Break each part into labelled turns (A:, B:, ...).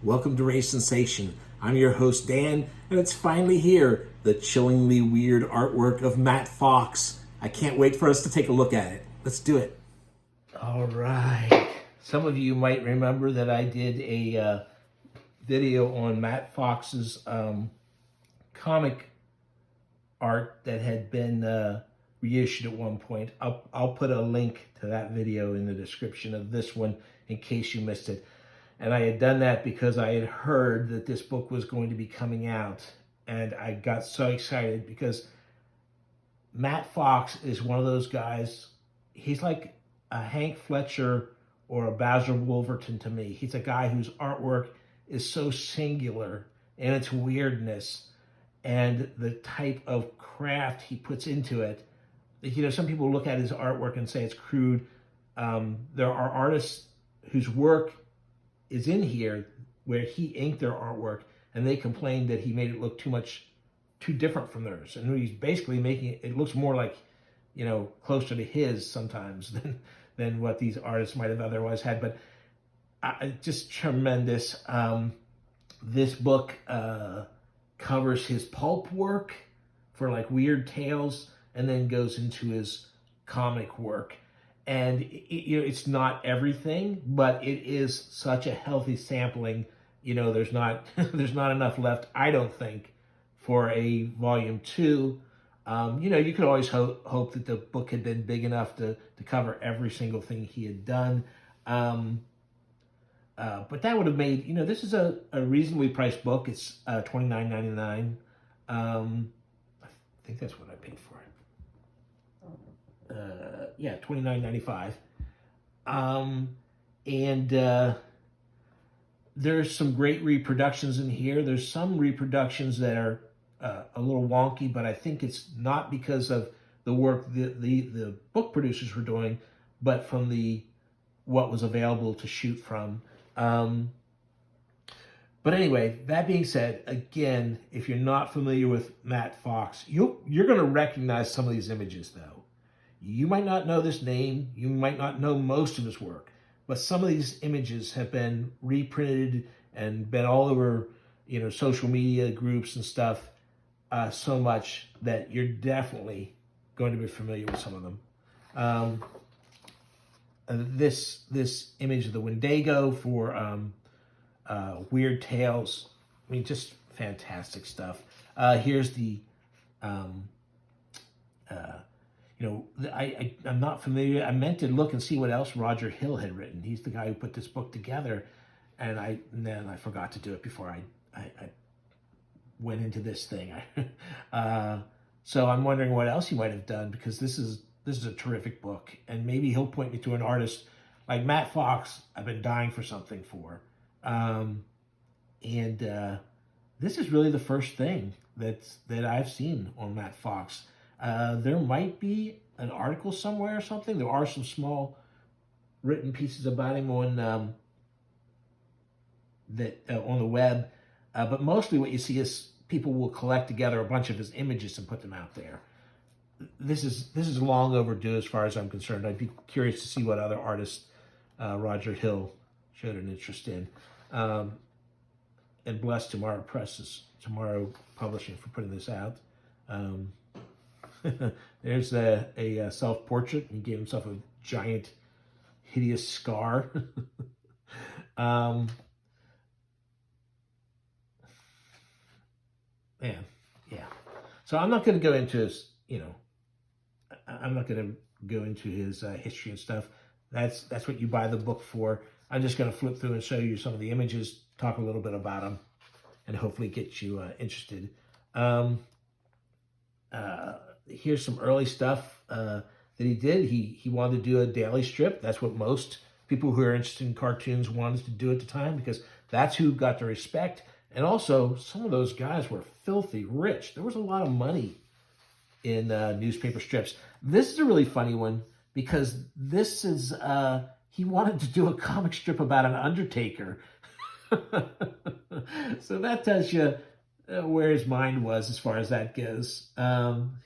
A: Welcome to Ray Sensation. I'm your host, Dan, and it's finally here, the chillingly weird artwork of Matt Fox. I can't wait for us to take a look at it. Let's do it. All right. Some of you might remember that I did a video on Matt Fox's comic art that had been reissued at one point. I'll put a link to that video in the description of this one in case you missed it. And I had done that because I had heard that this book was going to be coming out. And I got so excited because Matt Fox is one of those guys. He's like a Hank Fletcher or a Basil Wolverton to me. He's a guy whose artwork is so singular in its weirdness and the type of craft he puts into it. You know, some people look at his artwork and say it's crude. There are artists whose work is in here where he inked their artwork and they complained that he made it look too different from theirs. And he's basically making it looks more like, you know, closer to his sometimes than what these artists might have otherwise had. But just tremendous. This book covers his pulp work for like Weird Tales and then goes into his comic work. And you know, it's not everything, but it is such a healthy sampling. You know, there's not enough left, I don't think, for a volume 2. You know, you could always hope that the book had been big enough to cover every single thing he had done. But that would have made, you know, this is a reasonably priced book. It's $29.99. I think that's what I paid for it. Yeah, $29.95. There's some great reproductions in here. There's some reproductions that are a little wonky, but I think it's not because of the work the book producers were doing, but from what was available to shoot from. But anyway, that being said, again, if you're not familiar with Matt Fox, you're going to recognize some of these images, though. You might not know this name. You might not know most of his work, but some of these images have been reprinted and been all over, you know, social media groups and stuff so much that you're definitely going to be familiar with some of them. This image of the Wendigo for Weird Tales. I mean, just fantastic stuff. Here's the, you know, I'm not familiar. I meant to look and see what else Roger Hill had written. He's the guy who put this book together, and then I forgot to do it before I went into this thing. So I'm wondering what else he might have done, because this is a terrific book, and maybe he'll point me to an artist like Matt Fox I've been dying for something for. This is really the first thing that I've seen on Matt Fox. There might be an article somewhere or something. There are some small written pieces about him on on the web, but mostly what you see is people will collect together a bunch of his images and put them out there. This is long overdue as far as I'm concerned. I'd be curious to see what other artists Roger Hill showed an interest in. And bless Tomorrow Publishing for putting this out. There's a self-portrait. He gave himself a giant, hideous scar. Man, yeah. So I'm not going to go into his, you know, I'm not going to go into his history and stuff. That's what you buy the book for. I'm just going to flip through and show you some of the images, talk a little bit about them, and hopefully get you interested. Here's some early stuff that he did. He wanted to do a daily strip. That's what most people who are interested in cartoons wanted to do at the time, because that's who got the respect. And also, some of those guys were filthy rich. There was a lot of money in newspaper strips. This is a really funny one, because this is, he wanted to do a comic strip about an undertaker. So that tells you where his mind was as far as that goes.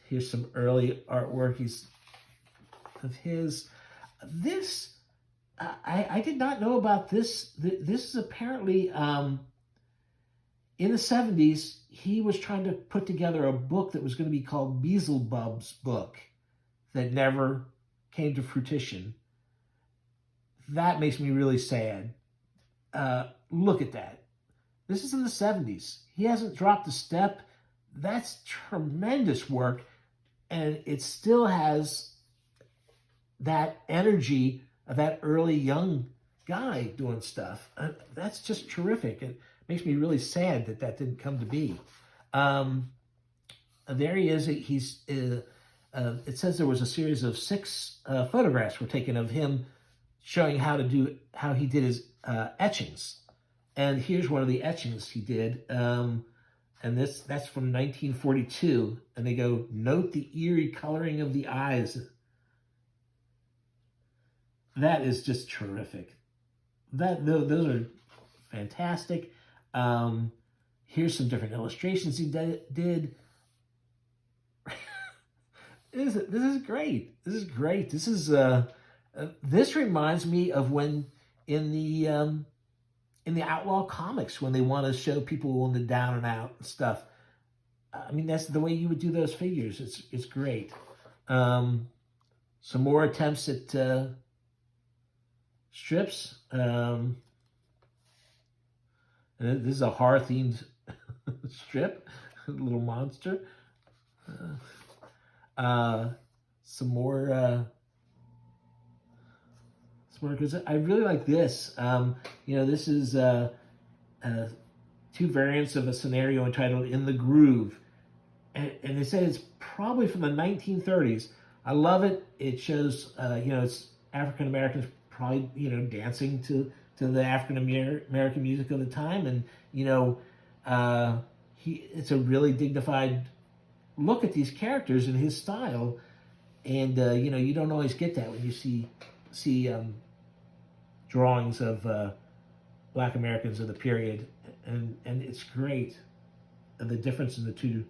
A: Here's some early artwork of his. This, I did not know about this. This is apparently in the 70s, he was trying to put together a book that was going to be called Beelzebub's Book that never came to fruition. That makes me really sad. Look at that. This is in the 70s. He hasn't dropped a step. That's tremendous work. And it still has that energy of that early young guy doing stuff. That's just terrific. It makes me really sad that that didn't come to be. There he is. It says there was a series of 6 photographs were taken of him showing how he did his etchings. And here's one of the etchings he did. And that's from 1942. And they go, note the eerie coloring of the eyes. That is just terrific. Those are fantastic. Here's some different illustrations he did. This is great. This is great. This reminds me of when in the Outlaw comics, when they want to show people in the down and out and stuff. I mean, that's the way you would do those figures. It's great. Some more attempts at strips. And this is a horror-themed strip, little monster. Some more, because I really like this. This is 2 variants of a scenario entitled "In the Groove," and they say it's probably from the 1930s. I love it. It shows, it's African Americans probably, dancing to the African American music of the time, and it's a really dignified look at these characters and his style, and you don't always get that when you see drawings of Black Americans of the period, and it's great. And the difference in the 2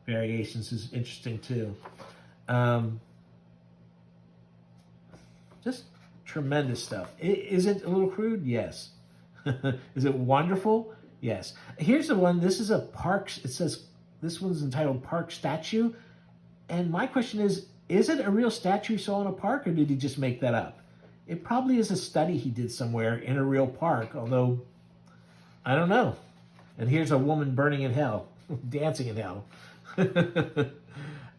A: variations is interesting too. Just tremendous stuff. Is it a little crude? Yes. Is it wonderful? Yes. Here's the one. This is a park. It says this one's entitled Park Statue. And my question is it a real statue you saw in a park, or did he just make that up? It probably is a study he did somewhere in a real park, although I don't know. And here's a woman burning in hell, dancing in hell.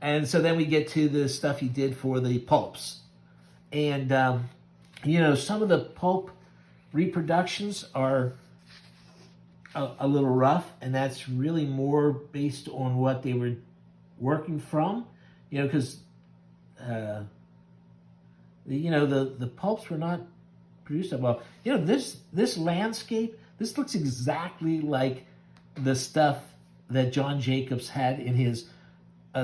A: And so then we get to the stuff he did for the pulps. And, some of the pulp reproductions are a little rough, and that's really more based on what they were working from, because, the pulps were not produced that well. This landscape, this looks exactly like the stuff that John Jacobs had in his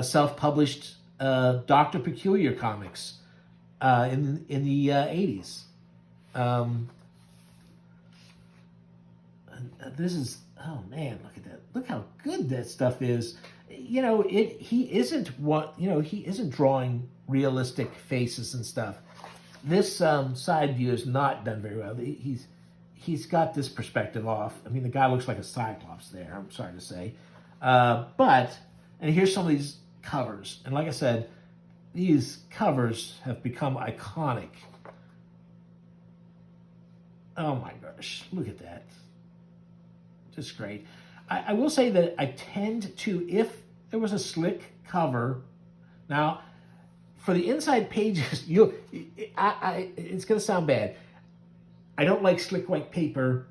A: self-published Dr. Peculiar comics in the 80s. This is, oh man, look at that. Look how good that stuff is. He isn't drawing realistic faces and stuff. This side view is not done very well. He's got this perspective off. I mean, the guy looks like a cyclops there, I'm sorry to say. And here's some of these covers. And like I said, these covers have become iconic. Oh my gosh, look at that. Just great. I will say that I tend to, if there was a slick cover, now, for the inside pages, it's going to sound bad. I don't like slick white paper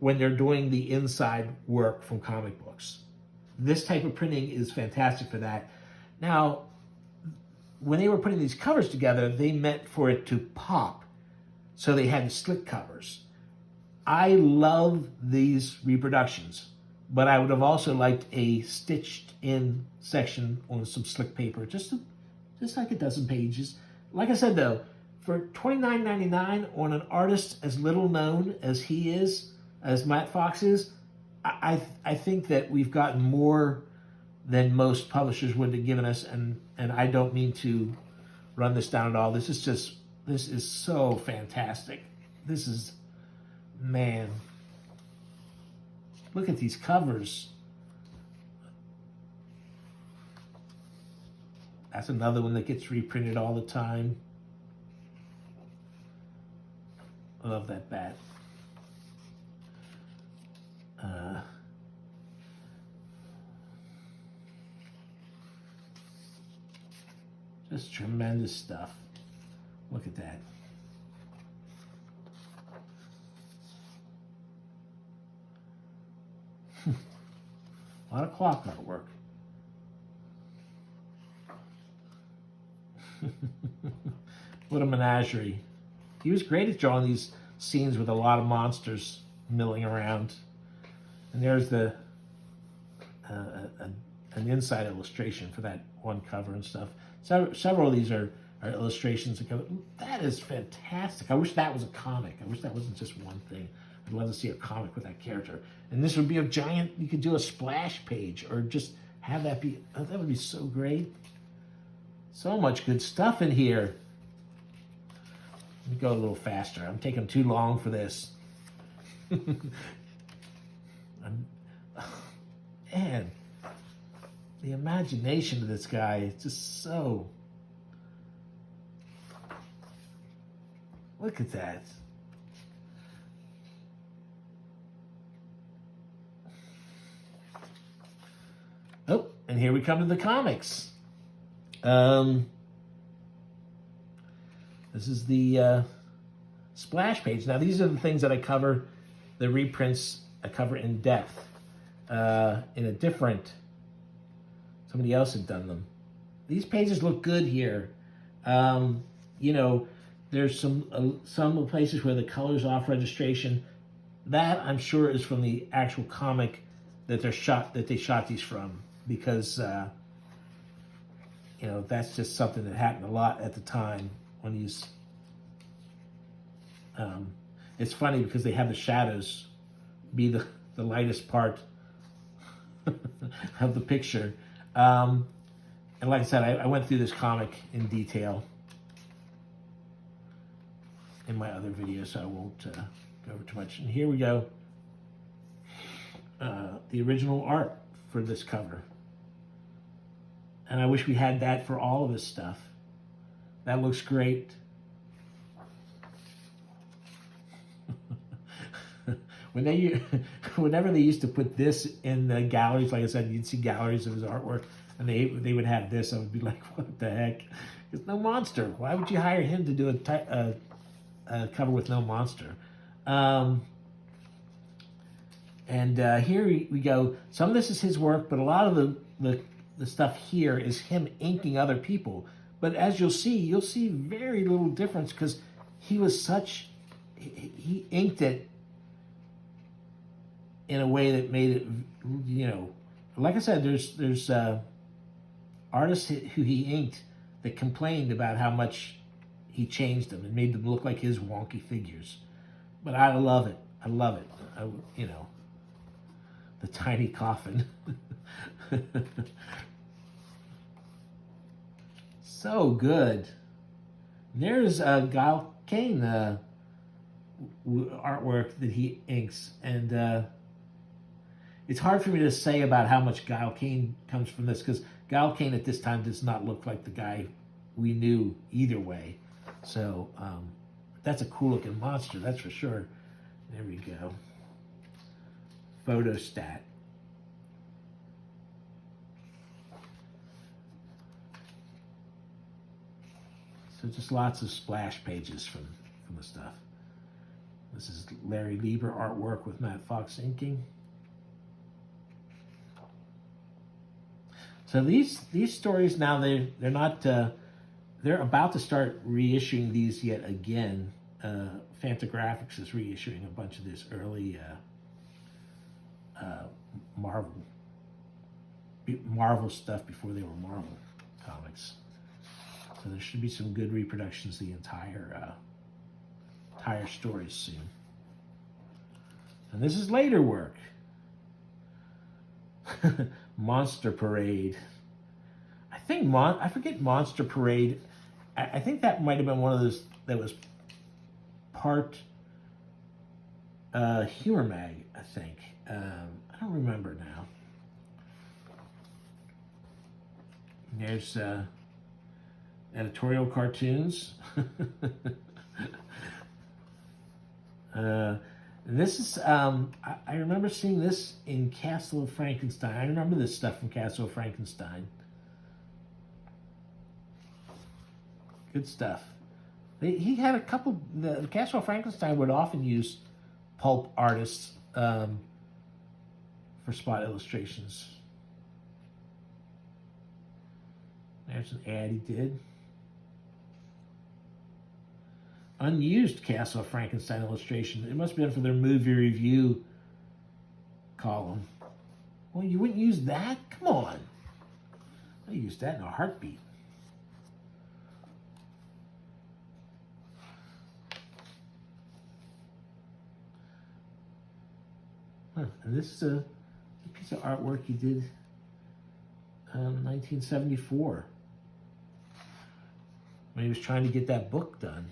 A: when they're doing the inside work from comic books. This type of printing is fantastic for that. Now, when they were putting these covers together, they meant for it to pop, so they had slick covers. I love these reproductions, but I would have also liked a stitched in section on some slick paper, just like a dozen pages. Like I said though, for $29.99 on an artist as little known as he is, as Matt Fox is, I think that we've gotten more than most publishers would have given us, and I don't mean to run this down at all. This is so fantastic. This is, man, Look at these covers. That's another one that gets reprinted all the time. I love that bat. Just tremendous stuff. Look at that. A lot of clock artwork. What a menagerie. He was great at drawing these scenes with a lot of monsters milling around. And there's the an inside illustration for that one cover and stuff. Several of these are illustrations. That is fantastic. I wish that was a comic. I wish that wasn't just one thing. I'd love to see a comic with that character. And this would be a giant, you could do a splash page or just have that be, oh, that would be so great. So much good stuff in here. Let me go a little faster. I'm taking too long for this. Man, the imagination of this guy is just so... Look at that. Oh, and here we come to the comics. This is the splash page. Now, these are the things that I cover, the reprints I cover in depth. In a different, somebody else had done them. These pages look good here. You know, there's some places where the color's off registration. That I'm sure is from the actual comic that they shot these from, because you know, that's just something that happened a lot at the time when these. It's funny because they have the shadows be the lightest part of the picture. And like I said, I went through this comic in detail in my other videos, so I won't go over too much. And here we go. The original art for this cover. And I wish we had that for all of this stuff. That looks great. Whenever they used to put this in the galleries, like I said, you'd see galleries of his artwork, and they would have this. I would be like, what the heck? There's no monster. Why would you hire him to do a cover with no monster? Here we go. Some of this is his work, but a lot of the stuff here is him inking other people. But as you'll see very little difference, because he inked it in a way that made it, you know, like I said, there's artists who he inked that complained about how much he changed them and made them look like his wonky figures. But I love it. I love it. You know, the tiny coffin. So good. There's Guile Kane artwork that he inks, and it's hard for me to say about how much Guile Kane comes from this, because Guile Kane at this time does not look like the guy we knew either way. So that's a cool looking monster, that's for sure. There we go. Photostat. So just lots of splash pages from the stuff. This is Larry Lieber artwork with Matt Fox inking. So these stories now, they're not they're about to start reissuing these yet again. Fantagraphics is reissuing a bunch of this early Marvel stuff before they were Marvel comics. So there should be some good reproductions of the entire stories soon. And this is later work. Monster Parade. I forget Monster Parade. I think that might have been one of those that was part Humor Mag, I think. I don't remember now. There's editorial cartoons. This is, I remember seeing this in Castle of Frankenstein. I remember this stuff from Castle of Frankenstein. Good stuff. He had a couple, the Castle of Frankenstein would often use pulp artists for spot illustrations. There's an ad he did. Unused Castle of Frankenstein illustration. It must have been for their movie review column. Well, you wouldn't use that? Come on. I use that in a heartbeat. Huh. And this is a piece of artwork he did in 1974. When he was trying to get that book done.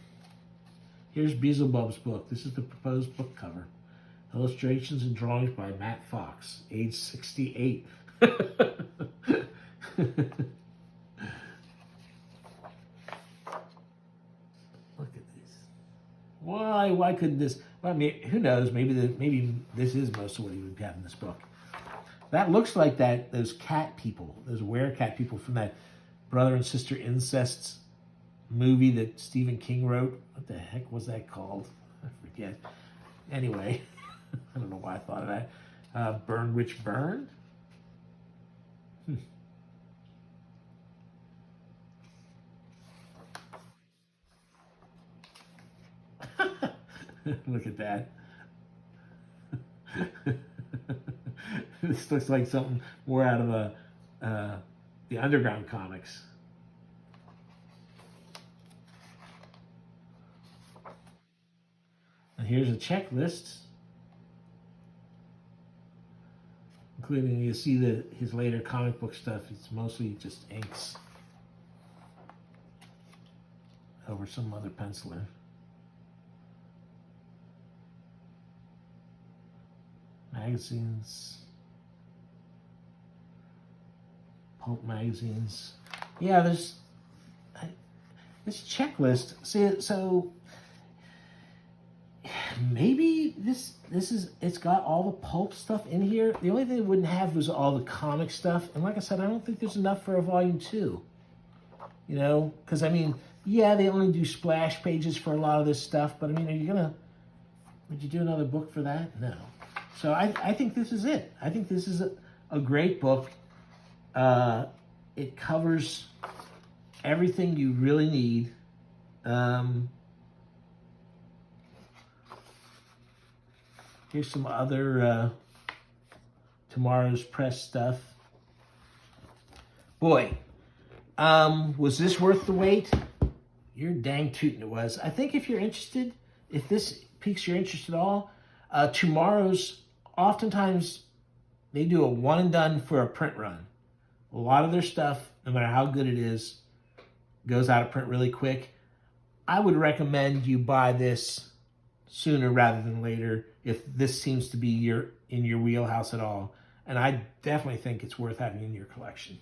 A: Here's Beelzebub's book. This is the proposed book cover. Illustrations and drawings by Matt Fox, age 68. Look at these. Why couldn't this? Well, I mean, who knows? Maybe this is most of what he would have in this book. That looks like those cat people, those werecat people from that brother and sister incest movie that Stephen King wrote. What the heck was that called? I forget. Anyway, I don't know why I thought of that. Burn Witch Burn? Look at that. This looks like something more out of the Underground comics. And here's a checklist, including, you see his later comic book stuff. It's mostly just inks over some other penciler. Magazines, pulp magazines. Yeah, there's this checklist. See, so maybe it's got all the pulp stuff in here. The only thing it wouldn't have was all the comic stuff. And like I said, I don't think there's enough for a volume 2. You know, because I mean, yeah, they only do splash pages for a lot of this stuff. But I mean, would you do another book for that? No. So I think this is it. I think this is a great book. It covers everything you really need. Here's some other Tomorrow's Press stuff. Boy, was this worth the wait? You're dang tootin' it was. I think if you're interested, if this piques your interest at all, Tomorrow's, oftentimes they do a one and done for a print run. A lot of their stuff, no matter how good it is, goes out of print really quick. I would recommend you buy this sooner rather than later if this seems to be in your wheelhouse at all. And I definitely think it's worth having in your collection.